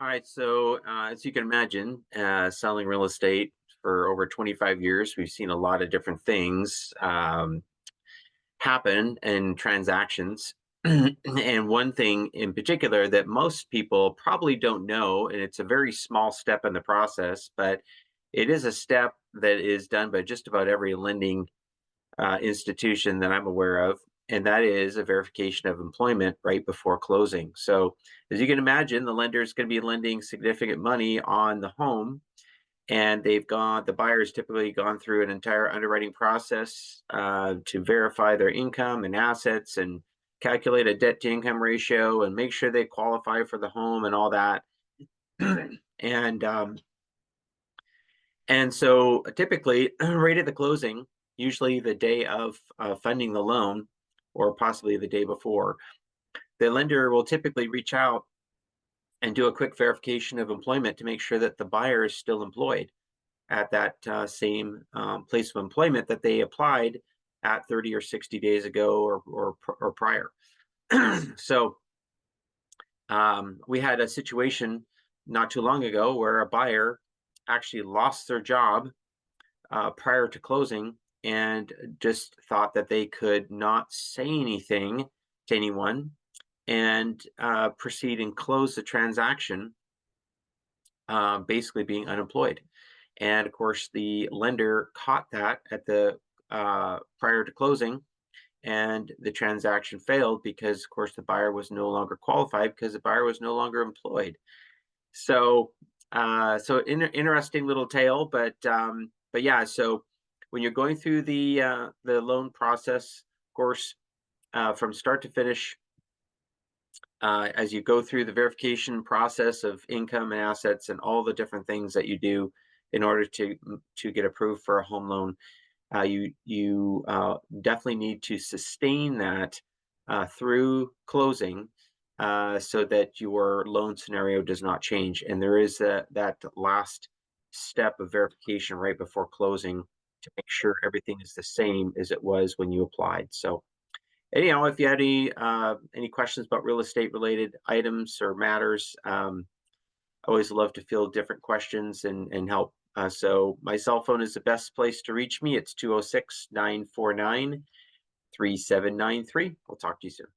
All right, so as you can imagine, selling real estate for over 25 years, we've seen a lot of different things happen in transactions. And one thing in particular that most people probably don't know, and it's a very small step in the process, but it is a step that is done by just about every lending institution that I'm aware of, and that is a verification of employment right before closing. So, as you can imagine, the lender is going to be lending significant money on the home, and the buyer's typically gone through an entire underwriting process to verify their income and assets and calculate a debt to income ratio and make sure they qualify for the home and all that. and so typically, right at the closing, usually the day of funding the loan, or possibly the day before, the lender will typically reach out and do a quick verification of employment to make sure that the buyer is still employed at that same place of employment that they applied at 30 or 60 days ago or prior. So we had a situation not too long ago where a buyer actually lost their job prior to closing and just thought that they could not say anything to anyone and proceed and close the transaction, basically being unemployed. And of course, the lender caught that at the prior to closing, and the transaction failed because, of course, the buyer was no longer qualified because the buyer was no longer employed. So, interesting little tale, but yeah. So, when you're going through the loan process, of course, from start to finish, as you go through the verification process of income and assets and all the different things that you do in order to get approved for a home loan, you definitely need to sustain that through closing, so that your loan scenario does not change. And there is that last step of verification right before closing to make sure everything is the same as it was when you applied. So anyhow, if you had any questions about real estate related items or matters, I always love to field different questions and help. So my cell phone is the best place to reach me. It's 206-949-3793. I'll talk to you soon.